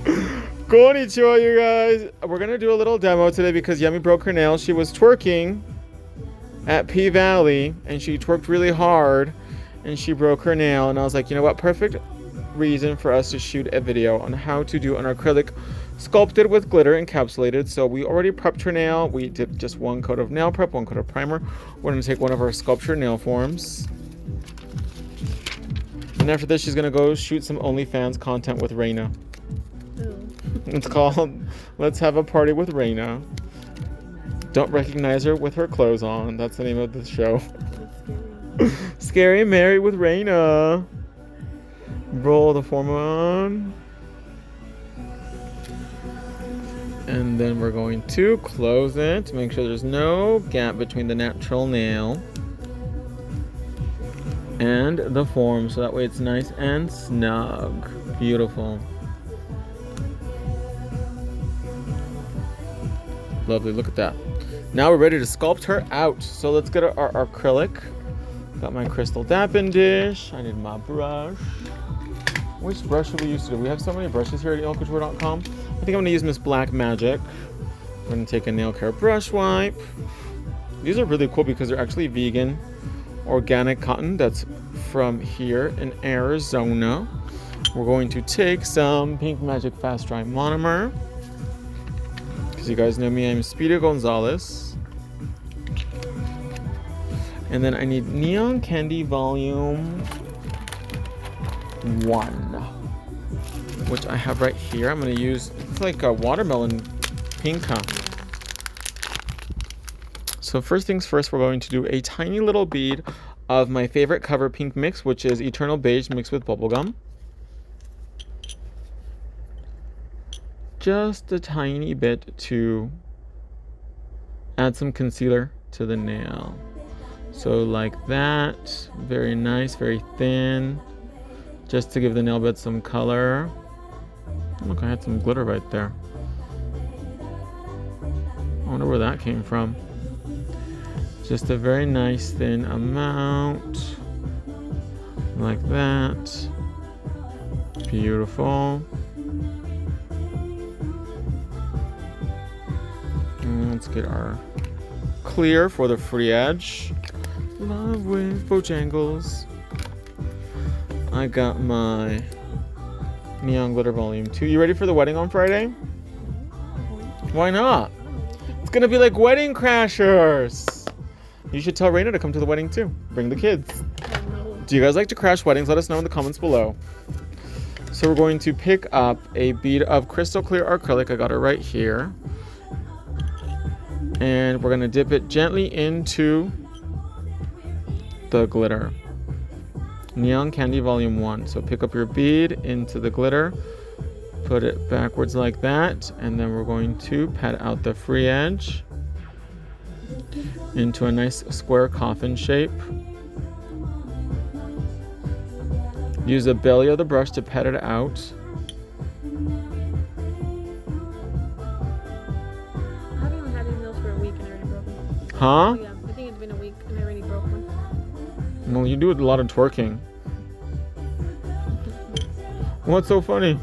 Konnichiwa, you guys. We're gonna do a little demo today because Yummy broke her nail. She was twerking at P Valley and she twerked really hard and she broke her nail. And I was like, you know what? Perfect reason for us to shoot a video on how to do an acrylic sculpted with glitter encapsulated. So we already prepped her nail. We did just one coat of nail prep, one coat of primer. We're gonna take one of our sculpture nail forms. And after this, she's gonna go shoot some OnlyFans content with Reina. It's called Let's Have a Party with Reina. Don't recognize her with her clothes on. That's the name of the show. Scary Mary with Reina. Roll the form on. And then we're going to close it to make sure there's no gap between the natural nail and the form, so that way it's nice and snug. Beautiful. Lovely, look at that. Now we're ready to sculpt her out. So let's get our acrylic. Got my crystal dapping dish. I need my brush. Which brush should we use today? We have so many brushes here at nailcouture.com. I think I'm gonna use Miss Black Magic. I'm gonna take a nail care brush wipe. These are really cool because they're actually vegan, organic cotton that's from here in Arizona. We're going to take some Pink Magic Fast Dry Monomer. Because you guys know me, I'm Speedy Gonzalez. And then I need Neon Candy Volume 1, which I have right here. I'm going to use, it's like a watermelon pink, huh? So first things first, we're going to do a tiny little bead of my favorite cover pink mix, which is Eternal Beige mixed with bubblegum. Just a tiny bit to add some concealer to the nail. So like that, very nice, very thin, just to give the nail bed some color. Look, I had some glitter right there. I wonder where that came from. Just a very nice thin amount, like that. Beautiful. And let's get our clear for the free edge. Love with Bojangles. I got my Neon Glitter Volume 2. You ready for the wedding on Friday? Why not? It's gonna be like Wedding Crashers. You should tell Raina to come to the wedding too. Bring the kids. Do you guys like to crash weddings? Let us know in the comments below. So we're going to pick up a bead of crystal clear acrylic. I got it right here. And we're gonna dip it gently into the glitter. Neon Candy Volume 1. So pick up your bead into the glitter, put it backwards like that, and then we're going to pat out the free edge into a nice square coffin shape. Use the belly of the brush to pat it out. I haven't had these nails for a week and I already broke one. Huh? Oh, yeah, I think it's been a week and I already broke one. Well, you do a lot of twerking. What's so funny?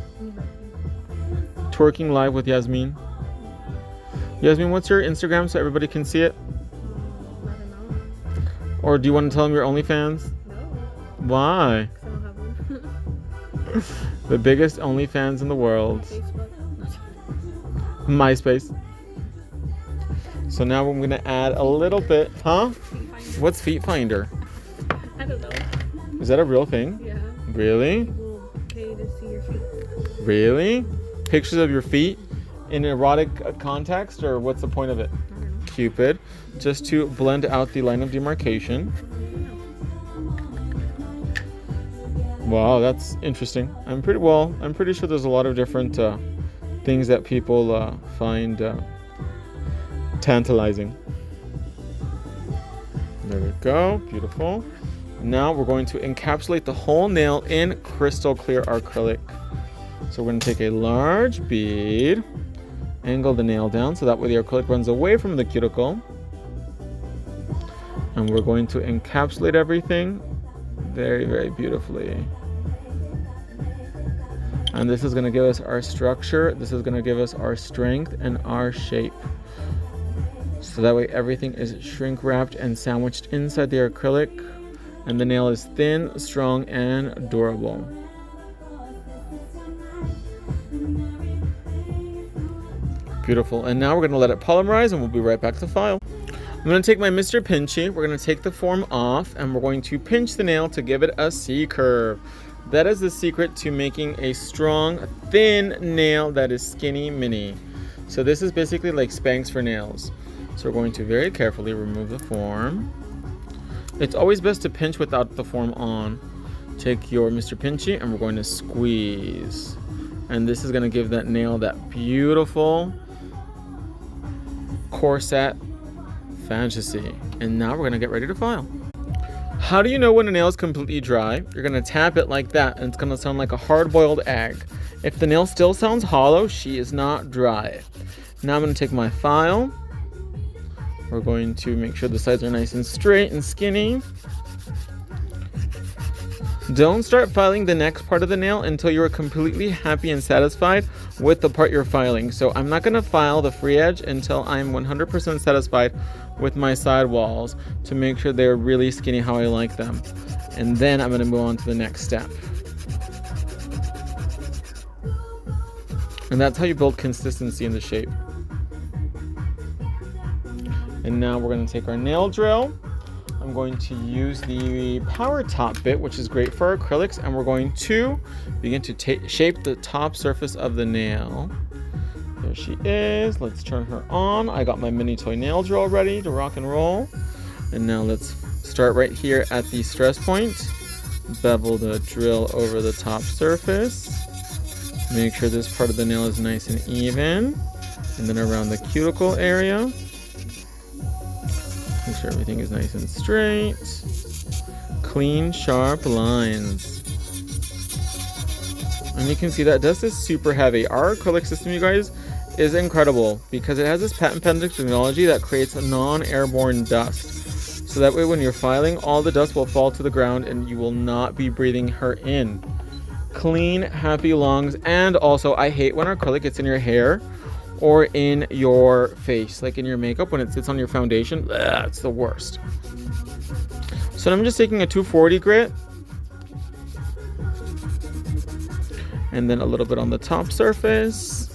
Twerking live with Yasmin. Yasmin, what's your Instagram so everybody can see it? I don't know. Or do you want to tell them your OnlyFans? No, Why? because I don't have one. The biggest OnlyFans in the world. Facebook. MySpace. So now I'm gonna add a little bit, huh? What's Feet Finder? I don't know. Is that a real thing? Yeah. Really? People pay to see your feet. Really? Pictures of your feet in erotic context, or what's the point of it? I don't know. Cupid, just to blend out the line of demarcation. Wow, that's interesting. I'm pretty sure there's a lot of different things that people find tantalizing. There we go, beautiful. Now we're going to encapsulate the whole nail in crystal clear acrylic. So we're going to take a large bead, angle the nail down so that way the acrylic runs away from the cuticle. And we're going to encapsulate everything very, very beautifully. And this is going to give us our structure. This is going to give us our strength and our shape. So that way everything is shrink wrapped and sandwiched inside the acrylic. And the nail is thin, strong, and durable. Beautiful. And now we're going to let it polymerize and we'll be right back to file. I'm going to take my Mr. Pinchy. We're going to take the form off and we're going to pinch the nail to give it a C-curve. That is the secret to making a strong, thin nail that is skinny mini. So this is basically like Spanx for nails. So we're going to very carefully remove the form. It's always best to pinch without the form on. Take your Mr. Pinchy and we're going to squeeze. And this is going to give that nail that beautiful corset fantasy. And now we're going to get ready to file. How do you know when a nail is completely dry? You're going to tap it like that and it's going to sound like a hard-boiled egg. If the nail still sounds hollow, she is not dry. Now I'm going to take my file. We're going to make sure the sides are nice and straight and skinny. Don't start filing the next part of the nail until you're completely happy and satisfied with the part you're filing. So I'm not going to file the free edge until I'm 100% satisfied with my side walls to make sure they're really skinny how I like them. And then I'm going to move on to the next step. And that's how you build consistency in the shape. And now we're going to take our nail drill. I'm going to use the power top bit, which is great for acrylics, and we're going to begin to shape the top surface of the nail. There she is. Let's turn her on. I got my mini toy nail drill ready to rock and roll. And now let's start right here at the stress point. Bevel the drill over the top surface. Make sure this part of the nail is nice and even. And then around the cuticle area. Make sure everything is nice and straight. Clean, sharp lines. And you can see that dust is super heavy. Our acrylic system, you guys, is incredible because it has this patent pending technology that creates a non-airborne dust. So that way when you're filing, all the dust will fall to the ground and you will not be breathing her in. Clean, happy lungs. And also, I hate when acrylic gets in your hair or in your face, like in your makeup when it sits on your foundation. It's the worst. So I'm just taking a 240 grit and then a little bit on the top surface.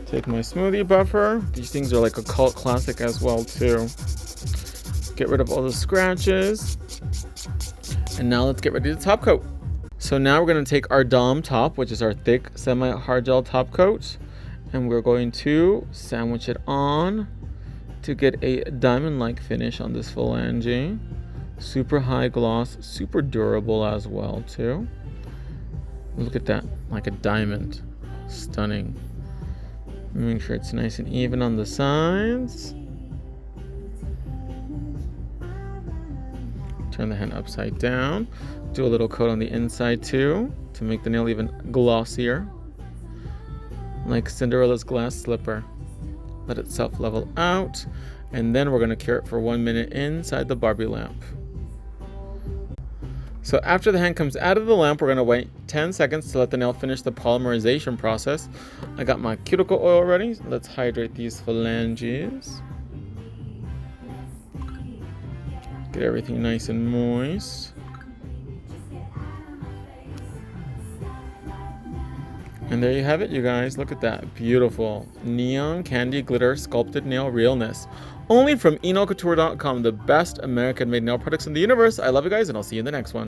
Take my smoothie buffer. These things are like a cult classic as well too. Get rid of all the scratches. And now let's get ready to top coat. So now we're going to take our Dom top, which is our thick semi-hard gel top coat, and we're going to sandwich it on to get a diamond-like finish on this phalange. Super high gloss, super durable as well too. Look at that, like a diamond. Stunning. Make sure it's nice and even on the sides. Turn the hand upside down. Do a little coat on the inside too to make the nail even glossier. Like Cinderella's glass slipper. Let it self-level out. And then we're going to cure it for 1 minute inside the Barbie lamp. So after the hand comes out of the lamp, we're going to wait 10 seconds to let the nail finish the polymerization process. I got my cuticle oil ready. Let's hydrate these phalanges. Get everything nice and moist. And there you have it, you guys. Look at that. Beautiful neon candy glitter sculpted nail realness. Only from enolcouture.com, the best American made nail products in the universe. I love you guys, and I'll see you in the next one.